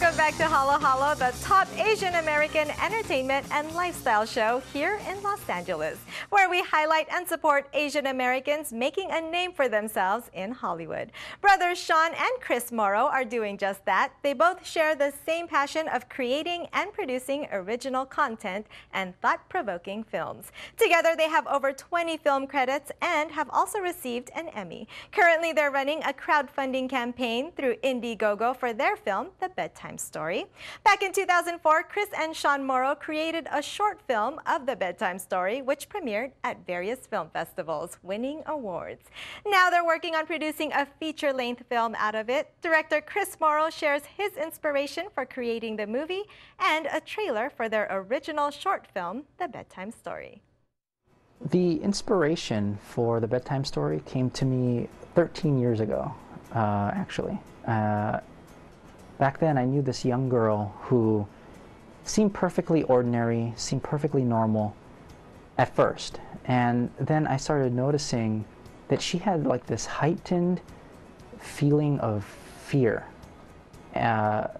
Welcome back to Halo Halo, the top Asian American entertainment and lifestyle show here in Los Angeles, where we highlight and support Asian Americans making a name for themselves in Hollywood. Brothers Sean and Chris Moro are doing just that. They both share the same passion of creating and producing original content and thought-provoking films. Together, they have over 20 film credits and have also received an Emmy. Currently, they're running a crowdfunding campaign through Indiegogo for their film, The Bedtime Story. Back in 2004, Chris and Sean Moro created a short film of The Bedtime Story, which premiered at various film festivals, winning awards. Now they're working on producing a feature-length film out of it. Director Chris Moro shares his inspiration for creating the movie and a trailer for their original short film, The Bedtime Story. The inspiration for The Bedtime Story came to me 13 years ago, actually. Back then, I knew this young girl who seemed perfectly ordinary, seemed perfectly normal at first. And then I started noticing that she had like this heightened feeling of fear. It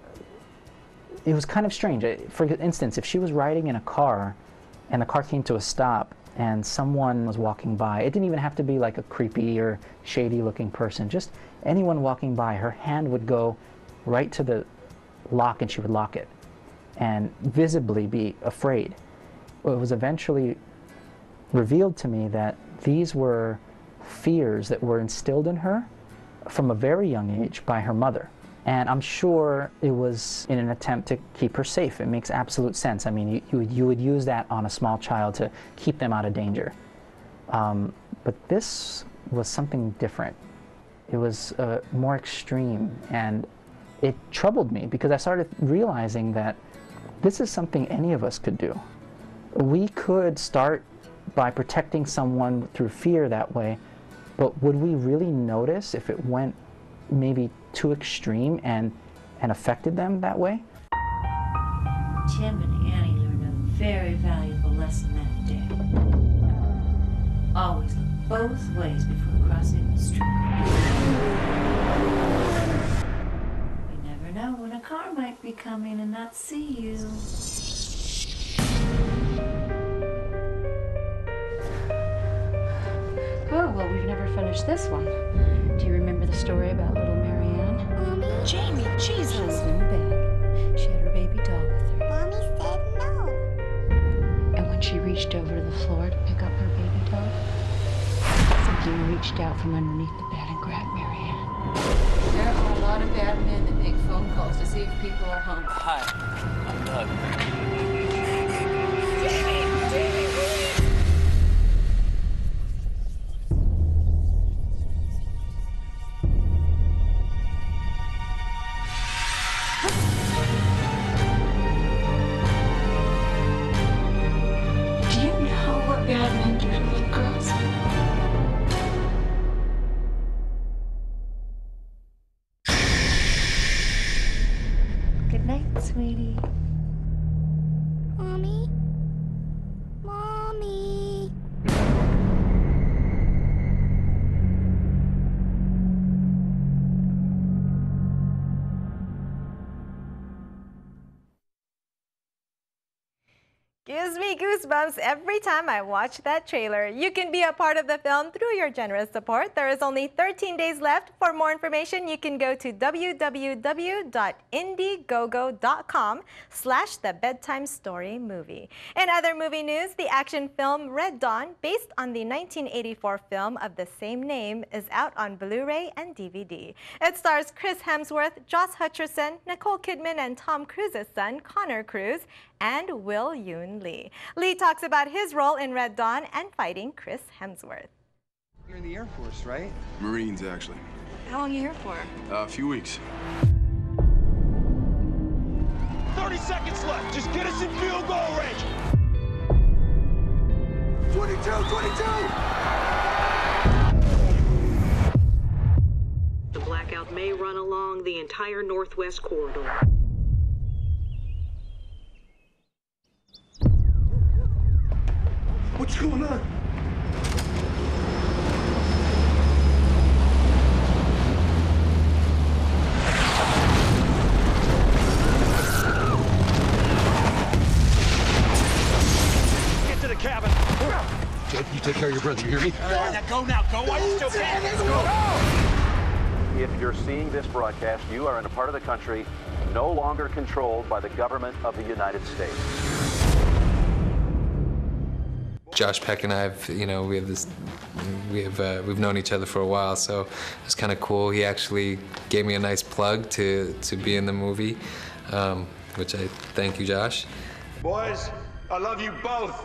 was kind of strange. For instance, if she was riding in a car and the car came to a stop and someone was walking by, it didn't even have to be like a creepy or shady looking person, just anyone walking by, her hand would go right to the lock and she would lock it and visibly be afraid. Well, it was eventually revealed to me that these were fears that were instilled in her from a very young age by her mother. And I'm sure it was in an attempt to keep her safe. It makes absolute sense. I mean, you would use that on a small child to keep them out of danger. But this was something different. It was more extreme, and it troubled me because I started realizing that this is something any of us could do. We could start by protecting someone through fear that way, but would we really notice if it went maybe too extreme and affected them that way? Tim and Annie learned a very valuable lesson that day. Always look both ways before crossing the street. You never know when a car might be coming and not see you. Oh, well, we've never finished this one. Do you remember the story about little Marianne? Mommy? Jamie, Jesus! She was in bed. She had her baby doll with her. Mommy said no. And when she reached over to the floor to pick up her baby doll, something reached out from underneath the bed and grabbed Marianne. There are a lot of bad men that make phone calls to see if people are home. Hi, I'm Doug. Do you know what bad men do to little girls? Good night, sweetie. Mommy? Mommy? Gives me goosebumps every time I watch that trailer. You can be a part of the film through your generous support. There is only 13 days left. For more information, you can go to www.indiegogo.com/thebedtimestorymovie. In other movie news, the action film Red Dawn, based on the 1984 film of the same name, is out on Blu-ray and DVD. It stars Chris Hemsworth, Josh Hutcherson, Nicole Kidman, and Tom Cruise's son, Connor Cruise, and Will Yoon Lee. Lee talks about his role in Red Dawn and fighting Chris Hemsworth. You're in the Air Force, right? Marines, actually. How long are you here for? A few weeks. 30 seconds left. Just get us in field goal range. 22! The blackout may run along the entire northwest corridor. What's going on? your brother, you hear me? Go now, go while you still can. If you're seeing this broadcast, you are in a part of the country no longer controlled by the government of the United States. Josh Peck and I have, we've known each other for a while, so it's kind of cool. He actually gave me a nice plug to be in the movie, which I thank you, Josh. Boys, I love you both,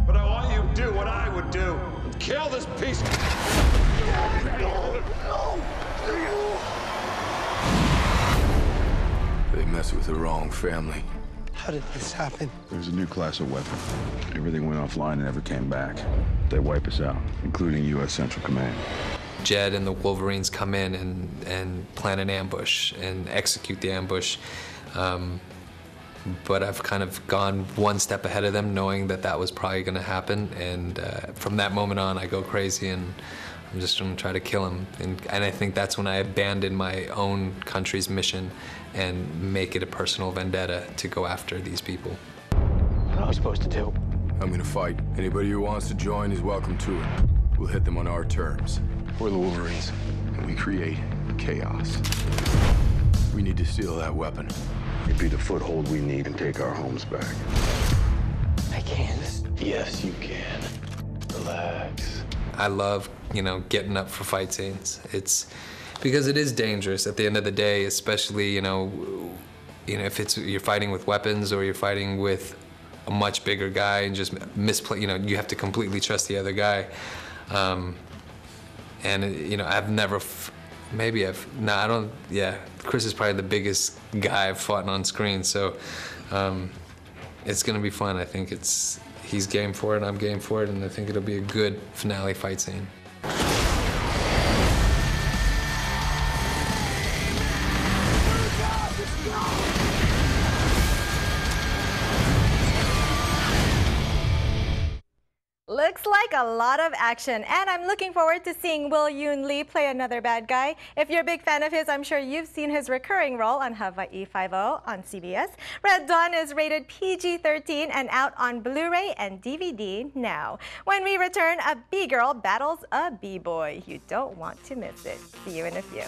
but I want you to do what I would do. Kill this piece of... They messed with the wrong family. How did this happen? There's a new class of weapon. Everything went offline and never came back. They wipe us out, including U.S. Central Command. Jed and the Wolverines come in and plan an ambush and execute the ambush. But I've kind of gone one step ahead of them, knowing that that was probably going to happen. And from that moment on, I go crazy, and I'm just going to try to kill him. And I think that's when I abandon my own country's mission and make it a personal vendetta to go after these people. What am I supposed to do? I'm gonna fight. Anybody who wants to join is welcome to it. We'll hit them on our terms. We're the Wolverines, and we create chaos. We need to steal that weapon. It'd be the foothold we need and take our homes back. I can't. Yes, you can. Relax. I love, getting up for fight scenes. It's because it is dangerous at the end of the day, especially, if you're fighting with weapons or you're fighting with a much bigger guy and just misplay, you have to completely trust the other guy. I've never, Chris is probably the biggest guy I've fought on screen, so it's gonna be fun. I think he's game for it, I'm game for it, and I think it'll be a good finale fight scene. Looks like a lot of action, and I'm looking forward to seeing Will Yoon Lee play another bad guy. If you're a big fan of his, I'm sure you've seen his recurring role on Hawaii Five-0 on CBS. Red Dawn is rated PG-13 and out on Blu-ray and DVD now. When we return, a B-girl battles a B-boy. You don't want to miss it. See you in a few.